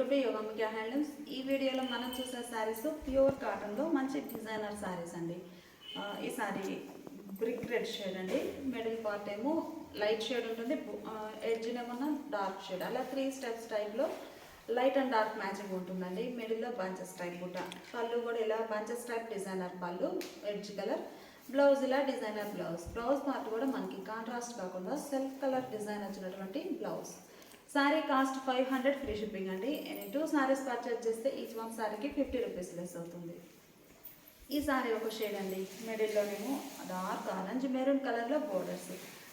Welcome to యోగమిక handlooms. ఈ వీడియోలో మనం చూసే శారీస్ ప్యూర్ కాటన్లో మంచి డిజైనర్ శారీస్ అండి. ఈ శారీ బ్రిక్ రెడ్ షేడ్ అండి. మిడిల్ పార్ట్ ఏమో లైట్ షేడ్ ఉంటుంది, ఎడ్జ్ ఏమన్నా డార్క్ షేడ్, అలా 3 స్టెప్స్ టైప్లో లైట్ అండ్ డార్క్ మ్యాచింగ్ ఉంటుందండి. మిడిల్లో బంచెస్ టైప్ బుట్ట, పళ్ళు కూడా ఇలా బంచెస్ టైప్ డిజైనర్ పళ్ళు, ఎడ్జ్ కలర్, బ్లౌజ్ ఇలా డిజైనర్ బ్లౌజ్. బ్లౌజ్ పార్ట్ కూడా మనకి కాంట్రాస్ట్ కాకుండా సెల్ఫ్ కలర్ డిజైన్ వచ్చినటువంటి blouse. Sari cost 500 free shipping అండి. ఎనీ 2 శారీస్ పర్చేజ్ చేస్తే ఈచ్ వన్ శారీకి 50 రూపీస్ లెస్ అవుతుంది. ఈ శారీ ఒక షేడ్ అండి. మిడిల్లోనేమో డార్క్ ఆరెంజ్ మెరూన్ కలర్లో బోర్డర్స్,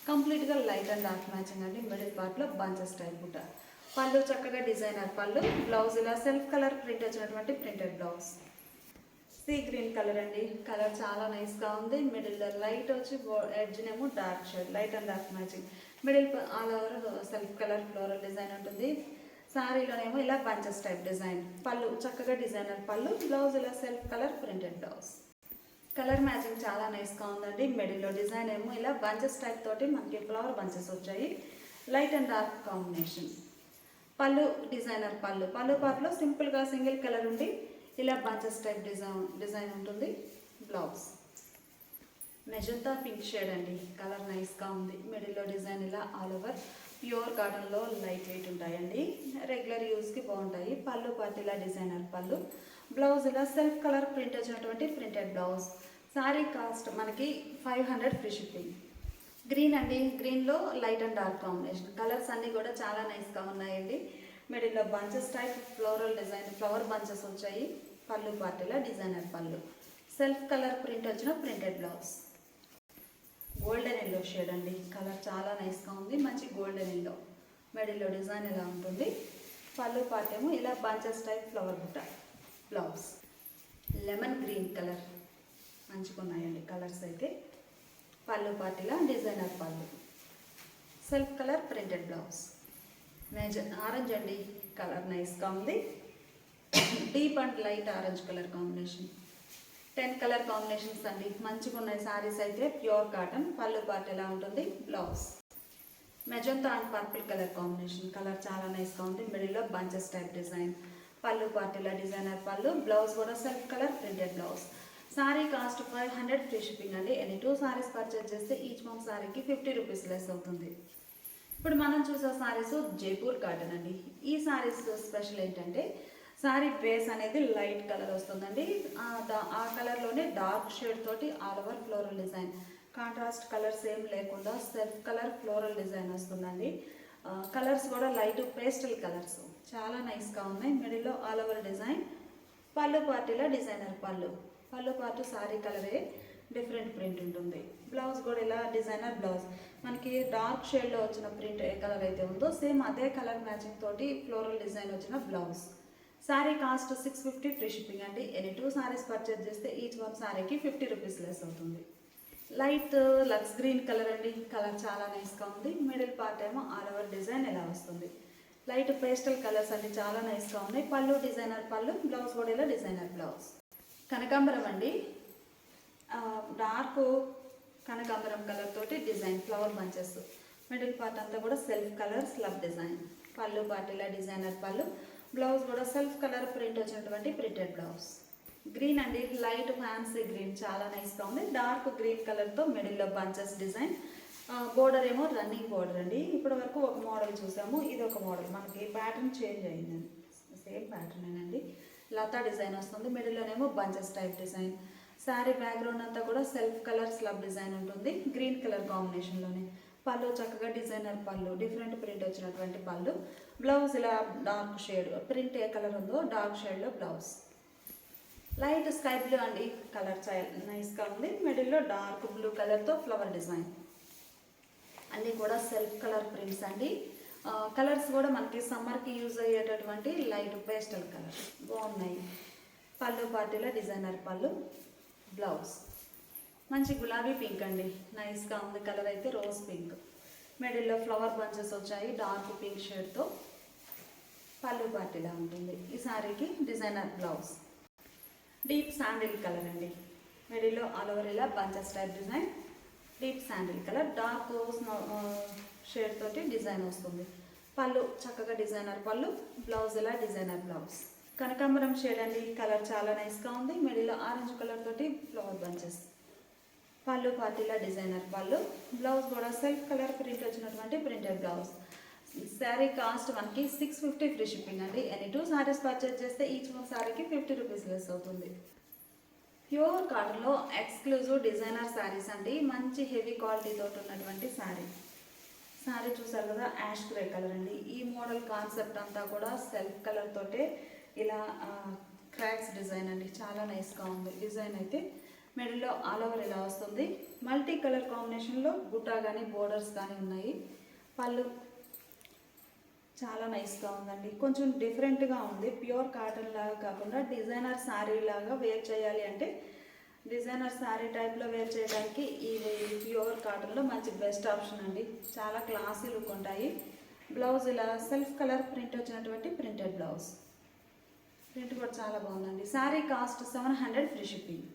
కంప్లీట్గా లైట్ అండ్ డార్క్ మ్యాచింగ్ అండి. మిడిల్ పార్ట్లో బంచెస్ టైప్ బుట్ట, పళ్ళు చక్కగా డిజైనర్ పళ్ళు, బ్లౌజ్ ఇలా సెల్ఫ్ కలర్ ప్రింట్ వచ్చినటువంటి printed blouse. Sea green colour అండి. కలర్ చాలా నైస్గా ఉంది. మిడిల్లో లైట్ వచ్చి ఎడ్జ్నేమో dark shade, light and dark matching. Middle all over self colour floral design ఉంటుంది. శారీలోనేమో ఇలా బంచెస్ టైప్ డిజైన్, పళ్ళు చక్కగా డిజైనర్ పళ్ళు, బ్లౌజ్ ఇలా self colour printed blouse. Colour matching చాలా నైస్గా ఉందండి. మిడిల్లో డిజైన్ ఏమో ఇలా బంచెస్ టైప్ తోటి మనకి ఫ్లవర్ బంచెస్ వచ్చాయి, లైట్ అండ్ డార్క్ కాంబినేషన్. పళ్ళు డిజైనర్ పళ్ళు, పళ్ళు పార్ట్లో సింపుల్గా సింగిల్ కలర్ ఉండి ఇలా బంచెస్ టైప్ డిజైన్ ఉంటుంది. బ్లౌజ్ మెజంతా పింక్ షేడ్ అండి. కలర్ నైస్గా ఉంది. మిడిల్లో డిజైన్ ఇలా ఆల్ ఓవర్ ప్యూర్ కాటన్లో లైట్ వెయిట్ ఉంటాయండి. రెగ్యులర్ యూస్కి బాగుంటాయి. పళ్ళు పార్ట్ ఇలా డిజైనర్ పళ్ళు, బ్లౌజ్ ఇలా సెల్ఫ్ కలర్ ప్రింట్ వచ్చినటువంటి ప్రింటెడ్ బ్లౌజ్. శారీ కాస్ట్ మనకి 500 ఫ్రీ షిప్పింగ్. గ్రీన్ అండి. గ్రీన్లో light and dark combination. Colours అన్నీ కూడా చాలా నైస్గా ఉన్నాయండి. మిడిల్లో bunches type floral design, flower bunches వచ్చాయి. పళ్ళు పార్ట్ ఇలా డిజైనర్ పళ్ళు, సెల్ఫ్ కలర్ ప్రింట్ వచ్చిన printed blouse. Golden yellow shade అండి. కలర్ చాలా నైస్గా ఉంది. మంచి గోల్డెన్ ఎల్లో. మిడిల్లో డిజైన్ ఇలా ఉంటుంది. పళ్ళు పార్ట్ ఏమో ఇలా బంచెస్ టైప్ ఫ్లవర్ బుట్ట, బ్లౌజ్ లెమన్ గ్రీన్ కలర్. మంచిగా ఉన్నాయండి కలర్స్ అయితే. పళ్ళు పార్ట్ ఇలా డిజైనర్ పళ్ళు, self colour printed blouse. Orange అండి. కలర్ నైస్గా ఉంది. Deep and light orange colour combination. 10 colour combinations అండి. మంచిగా ఉన్నాయి శారీస్ అయితే. Pure cotton. పళ్ళు పార్ట్ ఎలా ఉంటుంది, blouse magenta and purple colour combination. Colour చాలా నైస్గా ఉంది. మిడిల్లో బంచెస్ టైప్ డిజైన్, పళ్ళు పార్ట్ ఇలా డిజైనర్ పళ్ళు, బ్లౌజ్ కూడా self colour printed blouse. Sari cost 500 free shipping అండి. ఎనీ 2 శారీస్ పర్చేజ్ చేస్తే ఈచ్ వన్ శారీకి 50 రూపీస్ లెస్ అవుతుంది. ఇప్పుడు మనం చూసే శారీస్ జైపూర్ కాటన్ అండి. ఈ శారీస్ స్పెషల్ ఏంటంటే శారీ బేస్ అనేది లైట్ కలర్ వస్తుందండి. ఆ కలర్లోనే డార్క్ షేడ్ తోటి all over floral design, contrast colours ఏం లేకుండా సెల్ఫ్ కలర్ ఫ్లోరల్ డిజైన్ వస్తుందండి. కలర్స్ కూడా లైట్ పేస్టల్ కలర్స్ చాలా నైస్గా ఉన్నాయి. మిడిల్లో ఆల్ ఓవర్ డిజైన్, పళ్ళు పార్టీలో డిజైనర్ పళ్ళు, పళ్ళు పార్టు శారీ కలరే డిఫరెంట్ ప్రింట్ ఉంటుంది. బ్లౌజ్ కూడా ఇలా డిజైనర్ బ్లౌజ్. మనకి డార్క్ షేడ్లో వచ్చిన ప్రింట్ ఏ కలర్ అయితే ఉందో సేమ్ అదే కలర్ మ్యాచింగ్ తోటి ఫ్లోరల్ డిజైన్ వచ్చిన blouse. Sari cost 650 free shipping అండి. ఎనీ 2 శారీస్ పర్చేజ్ చేస్తే ఈచ్ వన్ శారీకి 50 రూపీస్ లెస్ అవుతుంది. లైట్ లక్స్ గ్రీన్ కలర్ అండి. కలర్ చాలా నైస్గా ఉంది. మిడిల్ పార్ట్ ఏమో ఆల్ ఓవర్ డిజైన్ ఎలా వస్తుంది. లైట్ పేస్టల్ కలర్స్ అన్ని చాలా నైస్గా ఉన్నాయి. పళ్ళు డిజైనర్ పళ్ళు, బ్లౌజ్ కూడా ఇలా డిజైనర్ బ్లౌజ్. కనకాంబరం అండి. డార్క్ కనకాంబరం కలర్ తోటి design flower bunches. Middle part అంతా కూడా సెల్ఫ్ కలర్ స్లబ్ డిజైన్, పళ్ళు పార్ట్ ఇలా డిజైనర్ పళ్ళు, బ్లౌజ్ కూడా సెల్ఫ్ కలర్ ప్రింట్ వచ్చినటువంటి ప్రింటెడ్ బ్లౌజ్. గ్రీన్ అండి. లైట్ ఫ్యాన్సీ గ్రీన్ చాలా నైస్గా ఉంది. డార్క్ గ్రీన్ కలర్తో మిడిల్లో బంచెస్ డిజైన్, బోర్డర్ ఏమో రన్నింగ్ బోర్డర్ అండి. ఇప్పటి వరకు ఒక మోడల్ చూసాము, ఇది ఒక మోడల్. మనకి ప్యాటర్న్ చేంజ్ అయిందండి. సేమ్ ప్యాటర్నేనండి. లతా డిజైన్ వస్తుంది. మిడిల్లోనేమో bunches type design. Sari background అంతా కూడా సెల్ఫ్ కలర్ స్లబ్ డిజైన్ ఉంటుంది, గ్రీన్ కలర్ కాంబినేషన్లోనే. పళ్ళు చక్కగా డిజైనర్ పళ్ళు, డిఫరెంట్ ప్రింట్ వచ్చినటువంటి పళ్ళు, బ్లౌజ్ ఇలా డార్క్ షేడ్, ప్రింట్ ఏ కలర్ ఉందో డార్క్ షేడ్లో బ్లౌజ్. లైట్ స్కై బ్లూ అండి. కలర్ నైస్గా ఉంది. మిడిల్లో డార్క్ బ్లూ కలర్తో ఫ్లవర్ డిజైన్. అన్నీ కూడా సెల్ఫ్ కలర్ ప్రింట్స్ అండి. కలర్స్ కూడా మనకి సమ్మర్కి యూజ్ అయ్యేటటువంటి లైట్ పేస్టల్ కలర్ బాగున్నాయి. పళ్ళు పార్టీలో డిజైనర్ పళ్ళు, బ్లౌజ్ మంచి గులాబీ పింక్ అండి. నైస్గా ఉంది కలర్ అయితే. Rose pink. మిడిల్లో ఫ్లవర్ బంచెస్ వచ్చాయి డార్క్ పింక్ షేడ్తో. పళ్ళు పార్టీలా ఉంటుంది. ఈ శారీకి designer blouse. Deep sandal colour అండి. మిడిల్లో ఆల్ ఓవర్ ఇలా bunches type design, deep sandal colour dark shade తోటి డిజైన్ వస్తుంది. పళ్ళు చక్కగా డిజైనర్ పళ్ళు, బ్లౌజ్ ఇలా డిజైనర్ బ్లౌజ్. కనకాంబరం షేడ్ అండి, కలర్ చాలా నైస్గా ఉంది. మిడిల్లో ఆరెంజ్ కలర్ తోటి ఫ్లవర్ బంచెస్. పళ్ళు పార్టీలా డిజైనర్ పళ్ళు, బ్లౌజ్ కూడా సెల్ఫ్ కలర్ ప్రింట్ వచ్చినటువంటి ప్రింటెడ్ బ్లౌజ్. శారీ కాస్ట్ మనకి 650 ఫ్రీ షిప్పింగ్ అండి. ఎనీ 2 సారీస్ పర్చేజ్ చేస్తే ఈచ్ వన్ సారీకి 50 రూపీస్ లెస్ అవుతుంది. ప్యూర్ కాటన్లో ఎక్స్క్లూజివ్ డిజైనర్ శారీస్ అండి. మంచి హెవీ క్వాలిటీతో ఉన్నటువంటి శారీ. శారీ చూసారు కదా, యాష్ గ్రే కలర్ అండి. ఈ మోడల్ కాన్సెప్ట్ అంతా కూడా సెల్ఫ్ కలర్ తోటే ఇలా క్రాక్స్ డిజైన్ అండి, చాలా నైస్గా ఉంది డిజైన్. అయితే మిడిల్లో ఆల్ ఓవర్ ఇలా వస్తుంది. మల్టీ కలర్ కాంబినేషన్లో బుట్టా కానీ బోర్డర్స్ కానీ ఉన్నాయి. పళ్ళు చాలా నైస్గా ఉందండి, కొంచెం డిఫరెంట్గా ఉంది. ప్యూర్ కాటన్ లాగా కాకుండా డిజైనర్ శారీ లాగా వేర్ చేయాలి అంటే డిజైనర్ శారీ టైప్లో వేర్ చేయడానికి ఈ ప్యూర్ కాటన్లో మంచి బెస్ట్ ఆప్షన్ అండి. చాలా క్లాసీ లుక్ ఉంటాయి. బ్లౌజ్ ఇలా సెల్ఫ్ కలర్ ప్రింట్ వచ్చినటువంటి ప్రింటెడ్ బ్లౌజ్. ప్రింట్ కూడా చాలా బాగుందండి. Sari cost 700 free shipping.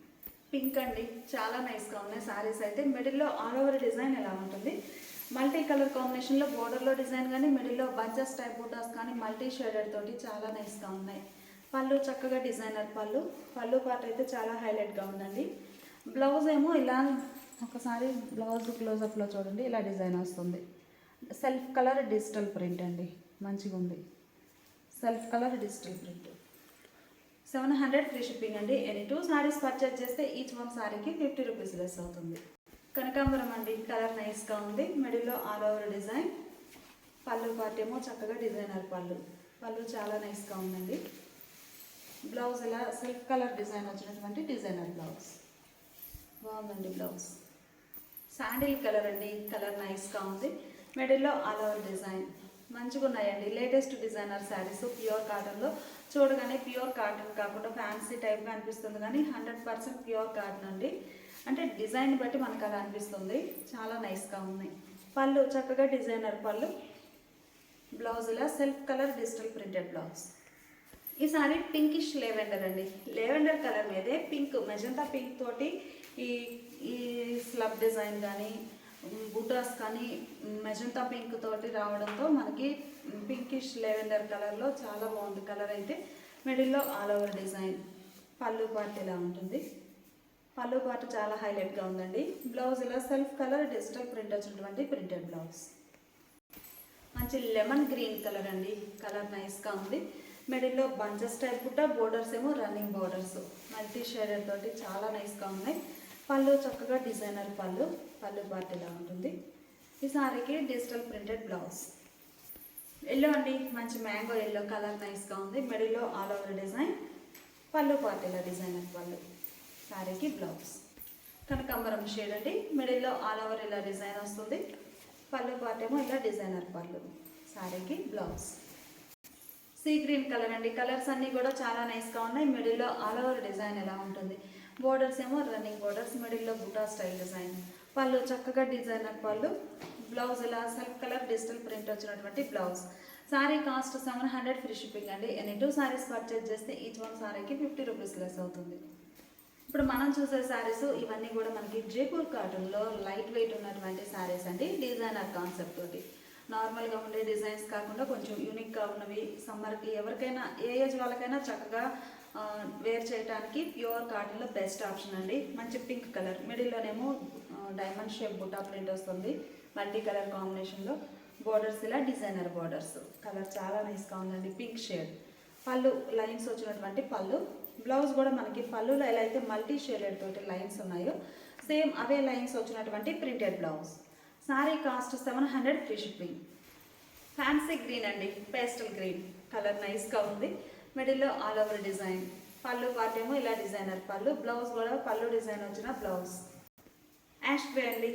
Pink అండి, చాలా నైస్గా ఉన్నాయి శారీస్. అయితే మిడిల్లో ఆల్ ఓవర్ డిజైన్ ఎలా ఉంటుంది, మల్టీ కలర్ కాంబినేషన్లో బోర్డర్లో డిజైన్ కానీ మిడిల్లో బంచెస్ టైప్ బూటాస్ కానీ మల్టీ షేడెడ్ తోటి చాలా నైస్గా ఉన్నాయి. పళ్ళు చక్కగా డిజైనర్ పళ్ళు, పళ్ళు పార్ట్ అయితే చాలా హైలైట్గా ఉందండి. బ్లౌజ్ ఏమో ఇలా ఒకసారి బ్లౌజ్ క్లోజప్లో చూడండి, ఇలా డిజైన్ వస్తుంది. సెల్ఫ్ కలర్ డిజిటల్ ప్రింట్ అండి, మంచిగా ఉంది. Self colour digital print. 700 free shipping అండి. ఎనీ 2 సారీస్ పర్చేజ్ చేస్తే ఈచ్ వన్ సారీకి 50 రూపీస్ లెస్ అవుతుంది. కనకాంబరం అండి, కలర్ నైస్గా ఉంది. మిడిల్లో ఆల్ ఓవర్ డిజైన్. పళ్ళు పార్ట్ ఏమో చక్కగా డిజైనర్ పళ్ళు, పళ్ళు చాలా నైస్గా ఉందండి. బ్లౌజ్ ఇలా సెల్ఫ్ కలర్ డిజైన్ వచ్చినటువంటి డిజైనర్ బ్లౌజ్, బాగుందండి బ్లౌజ్. శాండిల్ కలర్ అండి, కలర్ నైస్గా ఉంది. మిడిల్లో ఆల్ ఓవర్ డిజైన్ మంచిగా ఉన్నాయండి. లేటెస్ట్ డిజైనర్ శారీస్ ప్యూర్ కాటన్లో. చూడగానే ప్యూర్ కాటన్ కాకుండా ఫ్యాన్సీ టైప్గా అనిపిస్తుంది కానీ 100% ప్యూర్ కాటన్ అండి. అంటే డిజైన్ బట్టి మనకు అలా అనిపిస్తుంది. చాలా నైస్గా ఉన్నాయి. పళ్ళు చక్కగా డిజైనర్ పళ్ళు, బ్లౌజ్ ఇలా self colour digital printed blouse. ఈ సారీ పింకిష్ లెవెండర్ అండి. లెవెండర్ కలర్ మీదే పింక్, మెజంతా పింక్ తోటి ఈ స్లబ్ డిజైన్ కానీ బుటాస్ కానీ మెజంతా పింక్ తోటి రావడంతో మనకి పింకిష్ లెవెండర్ కలర్లో చాలా బాగుంది కలర్. అయితే మిడిల్లో ఆల్ ఓవర్ డిజైన్. పళ్ళు పార్ట్ ఇలా ఉంటుంది. పళ్ళు పార్ట్ చాలా హైలైట్గా ఉందండి. బ్లౌజ్ ఇలా సెల్ఫ్ కలర్ డిజిటల్ ప్రింట్ వచ్చినటువంటి ప్రింటెడ్ బ్లౌజ్. మంచి లెమన్ గ్రీన్ కలర్ అండి, కలర్ నైస్గా ఉంది. మిడిల్లో బంచెస్ టైప్ బుట్ట, బోర్డర్స్ ఏమో రన్నింగ్ బోర్డర్స్ మల్టీ షేడెడ్ తోటి చాలా నైస్గా ఉన్నాయి. పళ్ళు చక్కగా డిజైనర్ పళ్ళు, పళ్ళు పార్ట్ ఇలా ఉంటుంది. ఈ సారీకి డిజిటల్ ప్రింటెడ్ బ్లౌజ్. ఎల్లో అండి, మంచి మ్యాంగో ఎల్లో కలర్ నైస్గా ఉంది. మిడిల్లో ఆల్ ఓవర్ డిజైన్. పళ్ళు పార్ట్ ఇలా డిజైనర్ పళ్ళు, సారీకి బ్లౌజ్. కనకాంబరం షేడ్ అండి, మిడిల్లో ఆల్ ఓవర్ ఇలా డిజైన్ వస్తుంది. పళ్ళు పార్ట్ ఏమో ఇలా డిజైనర్ పళ్ళు, సారీకి బ్లౌజ్. సీ గ్రీన్ కలర్ అండి, కలర్స్ అన్నీ కూడా చాలా నైస్గా ఉన్నాయి. మిడిల్లో ఆల్ ఓవర్ డిజైన్ ఎలా ఉంటుంది. బోర్డర్స్ ఏమో రన్నింగ్ బోర్డర్స్, మిడిల్లో బుటా స్టైల్ డిజైన్. పళ్ళు చక్కగా డిజైనర్ పళ్ళు, బ్లౌజ్ ఇలా సెల్ఫ్ కలర్ డిజిటల్ ప్రింట్ వచ్చినటువంటి blouse. Sorry cost 700 free shipping అండి. ఎనీ 2 సారీస్ పర్చేజ్ చేస్తే ఈచ్ వన్ సారీకి 50 రూపీస్ లెస్ అవుతుంది. ఇప్పుడు మనం చూసే శారీస్ ఇవన్నీ కూడా మనకి జైపూర్ కాటన్లో లైట్ వెయిట్ ఉన్నటువంటి శారీస్ అండి. డిజైనర్ కాన్సెప్ట్ తోటి నార్మల్గా ఉండే డిజైన్స్ కాకుండా కొంచెం యూనిక్గా ఉన్నవి. సమ్మర్కి ఎవరికైనా ఏ ఏజ్ వాళ్ళకైనా చక్కగా వేర్ చేయడానికి ప్యూర్ కాటన్లో బెస్ట్ ఆప్షన్ అండి. మంచి పింక్ కలర్, మిడిల్లోనేమో డైమండ్ షేప్ బుటా ప్రింట్ వస్తుంది మల్టీ కలర్ కాంబినేషన్లో. బోర్డర్స్ ఇలా డిజైనర్ బోర్డర్స్, కలర్ చాలా నైస్గా ఉందండి. Pink shade. పళ్ళు లైన్స్ వచ్చినటువంటి పళ్ళు. బ్లౌజ్ కూడా మనకి పళ్ళులో ఎలా అయితే మల్టీ షేడెడ్ తోటి లైన్స్ ఉన్నాయో సేమ్ అవే లైన్స్ వచ్చినటువంటి printed blouse. Sorry cost 700 free shipping. Fancy green అండి, పేస్టల్ గ్రీన్ కలర్ నైస్గా ఉంది. మిడిల్లో ఆల్ ఓవర్ డిజైన్. పళ్ళు పార్ట్ ఏమో ఇలా డిజైనర్ పళ్ళు, బ్లౌజ్ కూడా పళ్ళు డిజైన్ వచ్చిన బ్లౌజ్. యాష్ గ్రే అండి,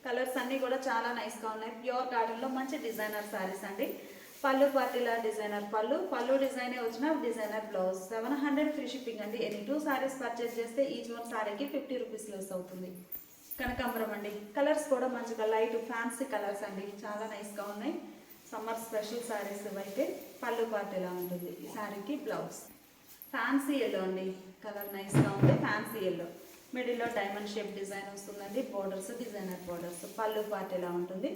కలర్స్ అన్నీ కూడా చాలా నైస్గా ఉన్నాయి. ప్యూర్ కాటన్లో మంచి డిజైనర్ శారీస్ అండి. పళ్ళు పార్ట్ ఇలా డిజైనర్ పళ్ళు, పళ్ళు డిజైనే వచ్చిన డిజైనర్ బ్లౌజ్. 700 ఫ్రీ షిప్పింగ్ అండి. ఎనీ 2 సారీస్ పర్చేజ్ చేస్తే ఈచ్ వన్ సారీకి 50 రూపీస్ లెస్ అవుతుంది. కనకాంబరం అండి, కలర్స్ కూడా మంచిగా లైట్ ఫ్యాన్సీ కలర్స్ అండి, చాలా నైస్గా ఉన్నాయి. సమ్మర్ స్పెషల్ శారీస్ ఇవైతే. పళ్ళు పార్ట్ ఇలా ఉంటుంది. ఈ శారీకి బ్లౌజ్. ఫ్యాన్సీ ఎల్లో అండి, కలర్ నైస్గా ఉంది. ఫ్యాన్సీ ఎల్లో, మిడిల్లో డైమండ్ షేప్ డిజైన్ వస్తుందండి. Borders designer borders. పళ్ళు పార్ట్ ఇలా ఉంటుంది.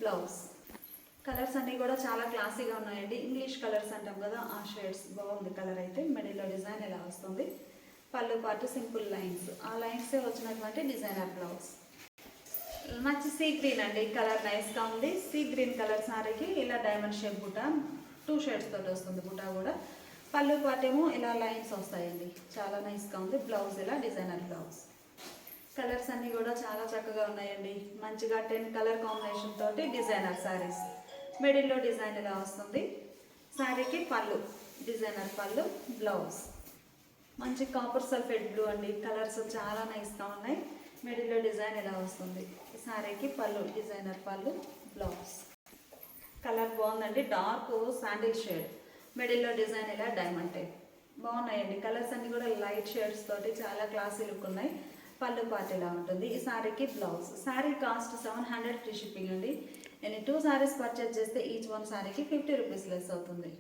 బ్లౌజ్. కలర్స్ అన్నీ కూడా చాలా క్లాసీగా ఉన్నాయండి. ఇంగ్లీష్ కలర్స్ అంటాం కదా, ఆ షేడ్స్ బాగుంది. కలర్ అయితే మిడిల్లో డిజైన్ ఇలా వస్తుంది. పళ్ళు పాటు సింపుల్ లైన్స్, ఆ లైన్సే వచ్చినటువంటి డిజైనర్ బ్లౌజ్. మంచి సీ గ్రీన్ అండి, కలర్ నైస్గా ఉంది. సీ గ్రీన్ కలర్ సారీకి ఇలా డైమండ్ షేప్ బుట్ట 2 షేడ్స్ తోటి వస్తుంది. బుట్ట కూడా పళ్ళు పాటేమో ఇలా లైన్స్ వస్తాయండి, చాలా నైస్గా ఉంది. బ్లౌజ్ ఇలా డిజైనర్ బ్లౌజ్. కలర్స్ అన్నీ కూడా చాలా చక్కగా ఉన్నాయండి. మంచిగా 10 కలర్ కాంబినేషన్ తోటి డిజైనర్ శారీస్. మిడిల్లో డిజైన్ ఇలా వస్తుంది. శారీకి పళ్ళు డిజైనర్ పళ్ళు, బ్లౌజ్ మంచి కాపర్ సల్ఫేట్ బ్లూ అండి. కలర్స్ చాలా నైస్గా ఉన్నాయి. మిడిల్లో డిజైన్ ఇలా వస్తుంది. శారీకి పళ్ళు డిజైనర్ పళ్ళు, బ్లౌజ్. కలర్ బాగుందండి, డార్క్ శాండిల్ షేడ్. మిడిల్లో డిజైన్ ఇలా డైమండ్ టైప్ బాగున్నాయండి. కలర్స్ అన్నీ కూడా లైట్ షేడ్స్ తోటి చాలా క్లాసీ లుక్ ఉన్నాయి. పళ్ళు పార్ట్ ఇలా ఉంటుంది. ఈ శారీకి blouse. Sari cost 700 free shipping అండి. నేను 2 శారీస్ పర్చేజ్ చేస్తే ఈచ్ వన్ శారీకి 50 రూపీస్ లెస్ అవుతుంది.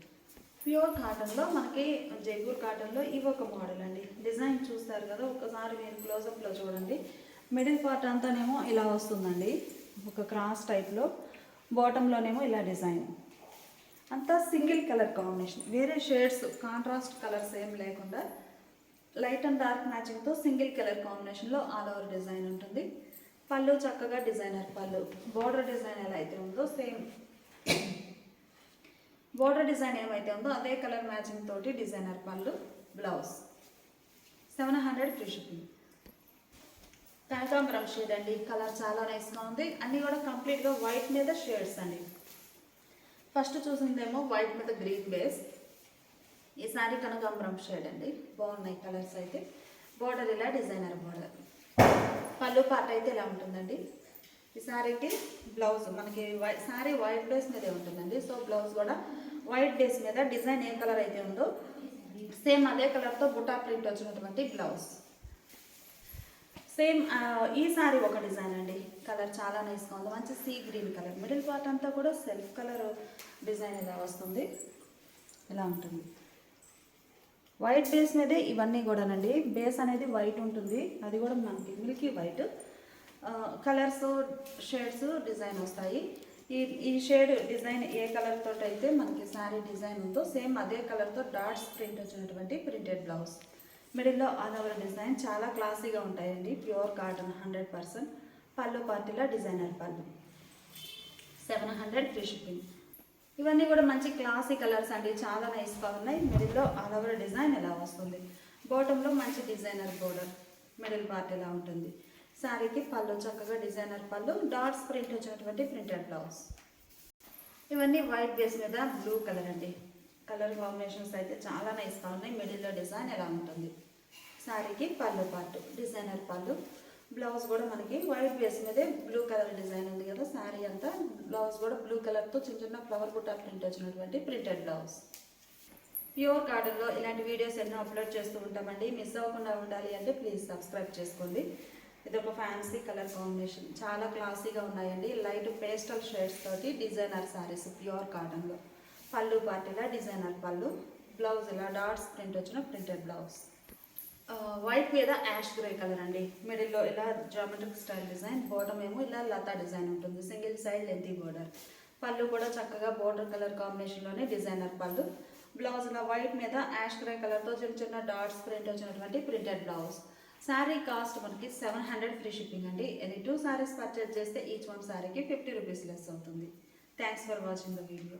ప్యూర్ కాటన్లో మనకి జైపూర్ కాటన్లో ఇవి ఒక మోడల్ అండి. డిజైన్ చూస్తారు కదా, ఒకసారి మీరు క్లోజప్లో చూడండి. మిడిల్ పార్ట్ అంతానేమో ఇలా వస్తుందండి, ఒక క్రాస్ టైప్లో. బాటంలోనేమో ఇలా డిజైన్ అంతా సింగిల్ కలర్ కాంబినేషన్. వేరే షేడ్స్ కాంట్రాస్ట్ కలర్స్ ఏం లేకుండా లైట్ అండ్ డార్క్ మ్యాచింగ్తో సింగిల్ కలర్ కాంబినేషన్లో ఆల్ ఓవర్ డిజైన్ ఉంటుంది. పళ్ళు చక్కగా డిజైనర్ పళ్ళు. బోర్డర్ డిజైన్ ఎలా అయితే ఉందో సేమ్ బోర్డర్ డిజైన్ ఏమైతే ఉందో అదే కలర్ మ్యాచింగ్ తోటి డిజైనర్ పళ్ళు, బ్లౌజ్. 700 free shipping. కనకాంబరం షేడ్ అండి, కలర్ చాలా నైస్గా ఉంది. అన్నీ కూడా కంప్లీట్గా వైట్ మీద షేడ్స్ అండి. ఫస్ట్ చూసిందేమో వైట్ మీద గ్రీన్ బేస్. ఈ సారీ కనకాంబరం షేడ్ అండి, బాగున్నాయి కలర్స్ అయితే. బోర్డర్ ఇలా డిజైనర్ బోర్డర్. పళ్ళు పార్ట్ అయితే ఇలా ఉంటుందండి. ఈ సారీకి బ్లౌజ్ మనకి సారీ వైట్ బేస్ మీదే ఉంటుందండి. సో బ్లౌజ్ కూడా వైట్ బేస్ మీద డిజైన్ ఏ కలర్ అయితే ఉందో సేమ్ అదే కలర్తో బుటా ప్రింట్ వచ్చినటువంటి బ్లౌజ్. సేమ్ ఈ సారీ ఒక డిజైన్ అండి. కలర్ చాలా నైస్గా ఉంది, మంచి see green colour. Middle part అంతా కూడా సెల్ఫ్ కలర్ డిజైన్ ఇలా వస్తుంది, ఇలా ఉంటుంది. వైట్ బేస్ మీదే ఇవన్నీ కూడానండి. బేస్ అనేది వైట్ ఉంటుంది, అది కూడా మనకి Milky white. Colours shades design వస్తాయి. ఈ షేడ్ డిజైన్ ఏ కలర్ తోటి అయితే మనకి శారీ డిజైన్ ఉందో సేమ్ అదే కలర్తో డాట్స్ ప్రింట్ వచ్చినటువంటి ప్రింటెడ్ బ్లౌజ్. మిడిల్లో ఆల్ ఓవర్ డిజైన్ చాలా క్లాసీగా ఉంటాయండి. Pure cotton 100%. పళ్ళు పార్టీలో డిజైనర్ పళ్ళు. 700 ఫ్రీ షిప్పింగ్. ఇవన్నీ కూడా మంచి క్లాసీ కలర్స్ అండి, చాలా నైస్గా ఉన్నాయి. మిడిల్లో ఆల్ ఓవర్ డిజైన్ ఎలా వస్తుంది. బాటంలో మంచి డిజైనర్ బోర్డర్. మిడిల్ పార్ట్ ఎలా ఉంటుంది. శారీకి పళ్ళు చక్కగా డిజైనర్ పళ్ళు, డాట్స్ ప్రింట్ వచ్చినటువంటి ప్రింటెడ్ బ్లౌజ్. ఇవన్నీ వైట్ బేస్ మీద బ్లూ కలర్ అండి. కలర్ కాంబినేషన్స్ అయితే చాలా నైస్గా ఉన్నాయి. మిడిల్లో డిజైన్ ఎలా ఉంటుంది. శారీకి పళ్ళు పార్ట్ డిజైనర్ పళ్ళు, బ్లౌజ్ కూడా మనకి వైట్ బేస్ మీదే బ్లూ కలర్ డిజైన్ ఉంది కదా శారీ అంతా. బ్లౌజ్ కూడా బ్లూ కలర్తో చిన్న చిన్న ఫ్లవర్ బుట్టా ప్రింట్ వచ్చినటువంటి ప్రింటెడ్ బ్లౌజ్. ప్యూర్ కాటన్లో ఇలాంటి వీడియోస్ ఎన్నో అప్లోడ్ చేస్తూ ఉంటామండి. మిస్ అవ్వకుండా ఉండాలి అంటే ప్లీజ్ సబ్స్క్రైబ్ చేసుకోండి. ఇది ఒక ఫ్యాన్సీ కలర్ కాంబినేషన్, చాలా క్లాసీగా ఉన్నాయండి. లైట్ పేస్టల్ షేడ్స్ తోటి డిజైనర్ శారీస్ ప్యూర్ కాటన్లో. పళ్ళు పార్టీలా డిజైనర్ పళ్ళు, బ్లౌజ్ ఇలా డాట్స్ ప్రింట్ వచ్చిన ప్రింటెడ్ బ్లౌజ్. వైట్ మీద యాష్ గ్రే కలర్ అండి. మిడిల్లో ఇలా జామెట్రిక్ స్టైల్ డిజైన్. బాటమ్ ఏమో ఇలా లతా డిజైన్ ఉంటుంది, సింగిల్ సైడ్ లెంతీ బోర్డర్. పళ్ళు కూడా చక్కగా బోర్డర్ కలర్ కాంబినేషన్లోనే డిజైనర్ పళ్ళు. బ్లౌజ్ ఇలా వైట్ మీద యాష్ గ్రే కలర్తో చిన్న చిన్న డాట్స్ ప్రింట్ వచ్చినటువంటి ప్రింటెడ్ బ్లౌజ్. శారీ కాస్ట్ మనకి 700 ఫ్రీ షిప్పింగ్ అండి. ఎనీ 2 శారీస్ పర్చేజ్ చేస్తే ఈచ్ వన్ శారీకి 50 రూపీస్ లెస్ అవుతుంది. Thanks for watching the video.